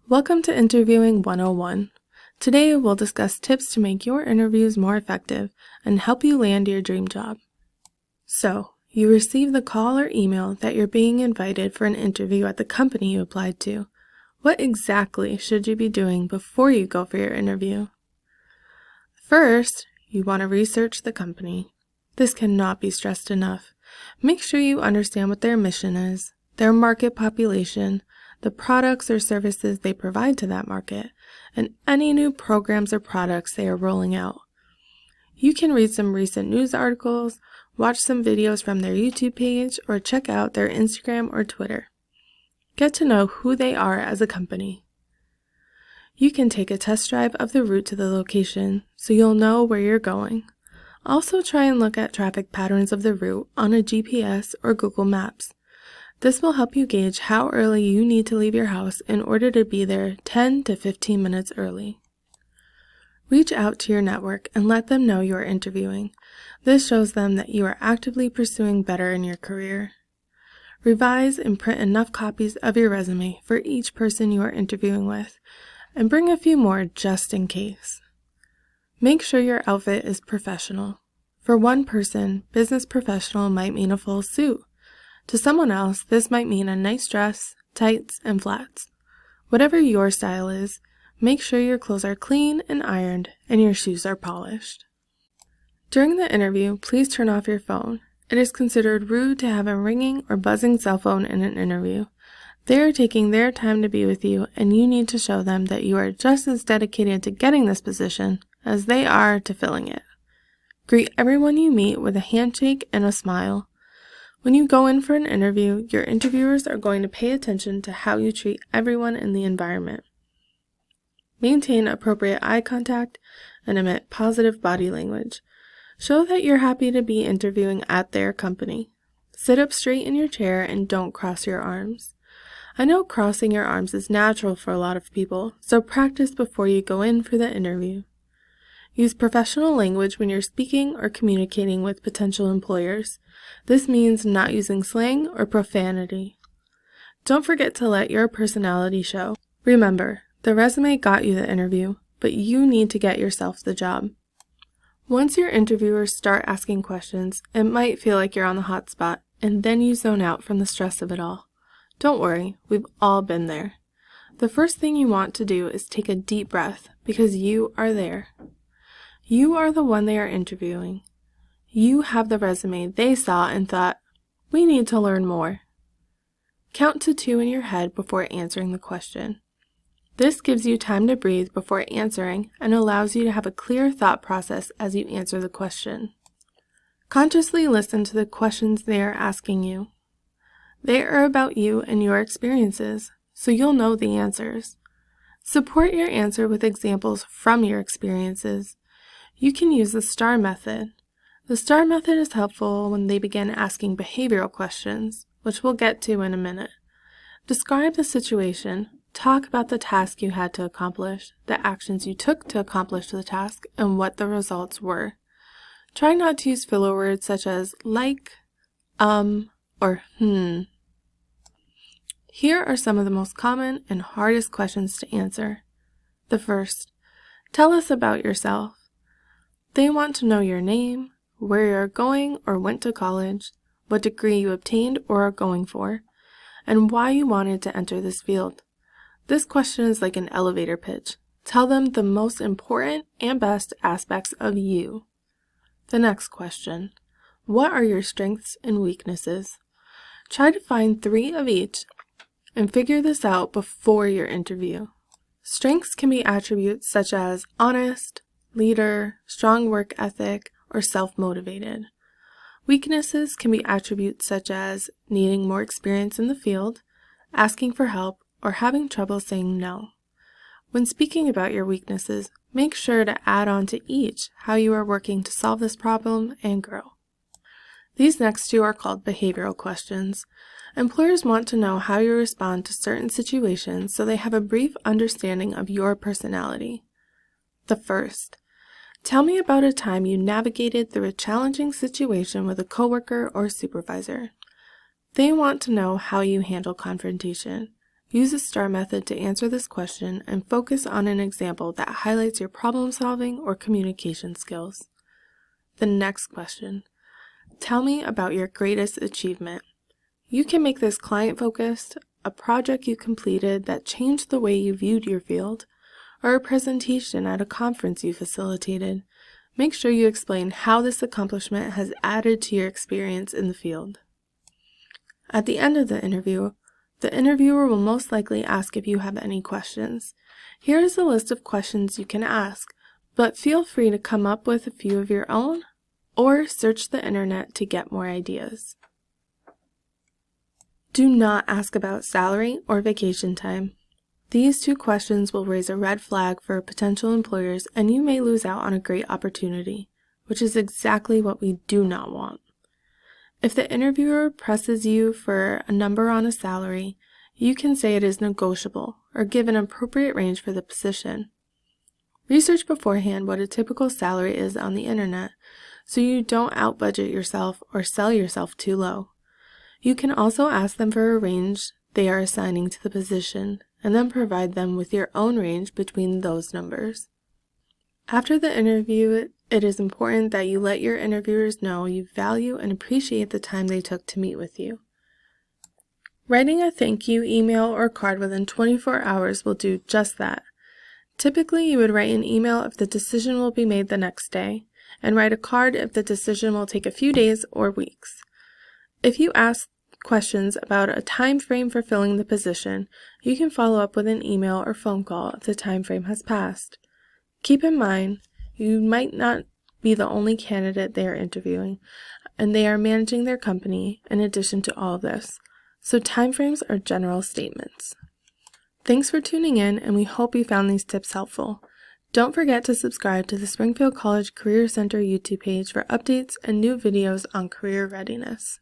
Welcome to Interviewing 101. Today we'll discuss tips to make your interviews more effective and help you land your dream job. So, you receive the call or email that you're being invited for an interview at the company you applied to. What exactly should you be doing before you go for your interview? First, you want to research the company. This cannot be stressed enough. Make sure you understand what their mission is, their market population, the products or services they provide to that market, and any new programs or products they are rolling out. You can read some recent news articles, watch some videos from their YouTube page, or check out their Instagram or Twitter. Get to know who they are as a company. You can take a test drive of the route to the location so you'll know where you're going. Also try and look at traffic patterns of the route on a GPS or Google Maps. This will help you gauge how early you need to leave your house in order to be there 10 to 15 minutes early. Reach out to your network and let them know you are interviewing. This shows them that you are actively pursuing better in your career. Revise and print enough copies of your resume for each person you are interviewing with, and bring a few more just in case. Make sure your outfit is professional. For one person, business professional might mean a full suit. To someone else, this might mean a nice dress, tights, and flats. Whatever your style is, make sure your clothes are clean and ironed and your shoes are polished. During the interview, please turn off your phone. It is considered rude to have a ringing or buzzing cell phone in an interview. They are taking their time to be with you, and you need to show them that you are just as dedicated to getting this position as they are to filling it. Greet everyone you meet with a handshake and a smile. When you go in for an interview, your interviewers are going to pay attention to how you treat everyone in the environment. Maintain appropriate eye contact and emit positive body language. Show that you're happy to be interviewing at their company. Sit up straight in your chair and don't cross your arms. I know crossing your arms is natural for a lot of people, so practice before you go in for the interview. Use professional language when you're speaking or communicating with potential employers. This means not using slang or profanity. Don't forget to let your personality show. Remember, the resume got you the interview, but you need to get yourself the job. Once your interviewers start asking questions, it might feel like you're on the hot spot, and then you zone out from the stress of it all. Don't worry, we've all been there. The first thing you want to do is take a deep breath, because you are there. You are the one they are interviewing. You have the resume they saw and thought, we need to learn more. Count to 2 in your head before answering the question. This gives you time to breathe before answering and allows you to have a clear thought process as you answer the question. Consciously listen to the questions they are asking you. They are about you and your experiences, so you'll know the answers. Support your answer with examples from your experiences. You can use the STAR method. The STAR method is helpful when they begin asking behavioral questions, which we'll get to in a minute. Describe the situation. Talk about the task you had to accomplish, the actions you took to accomplish the task, and what the results were. Try not to use filler words such as like, or Here are some of the most common and hardest questions to answer. The first, tell us about yourself. They want to know your name, where you're going or went to college, what degree you obtained or are going for, and why you wanted to enter this field. This question is like an elevator pitch. Tell them the most important and best aspects of you. The next question, what are your strengths and weaknesses? Try to find 3 of each and figure this out before your interview. Strengths can be attributes such as honest, leader, strong work ethic, or self-motivated. Weaknesses can be attributes such as needing more experience in the field, asking for help, or having trouble saying no. When speaking about your weaknesses, make sure to add on to each how you are working to solve this problem and grow. These next 2 are called behavioral questions. Employers want to know how you respond to certain situations so they have a brief understanding of your personality. The first, tell me about a time you navigated through a challenging situation with a coworker or supervisor. They want to know how you handle confrontation. Use the STAR method to answer this question and focus on an example that highlights your problem-solving or communication skills. The next question. Tell me about your greatest achievement. You can make this client-focused, a project you completed that changed the way you viewed your field, or a presentation at a conference you facilitated. Make sure you explain how this accomplishment has added to your experience in the field. At the end of the interviewer will most likely ask if you have any questions. Here is a list of questions you can ask, but feel free to come up with a few of your own or search the internet to get more ideas. Do not ask about salary or vacation time. These two questions will raise a red flag for potential employers, and you may lose out on a great opportunity, which is exactly what we do not want. If the interviewer presses you for a number on a salary, you can say it is negotiable or give an appropriate range for the position. Research beforehand what a typical salary is on the internet, so you don't outbudget yourself or sell yourself too low. You can also ask them for a range they are assigning to the position, and then provide them with your own range between those numbers. After the interview, it is important that you let your interviewers know you value and appreciate the time they took to meet with you. Writing a thank you email or card within 24 hours will do just that. Typically, you would write an email if the decision will be made the next day, and write a card if the decision will take a few days or weeks. If you ask questions about a time frame for filling the position, you can follow up with an email or phone call if the time frame has passed. Keep in mind, you might not be the only candidate they are interviewing, and they are managing their company in addition to all of this, so timeframes are general statements. Thanks for tuning in, and we hope you found these tips helpful. Don't forget to subscribe to the Springfield College Career Center YouTube page for updates and new videos on career readiness.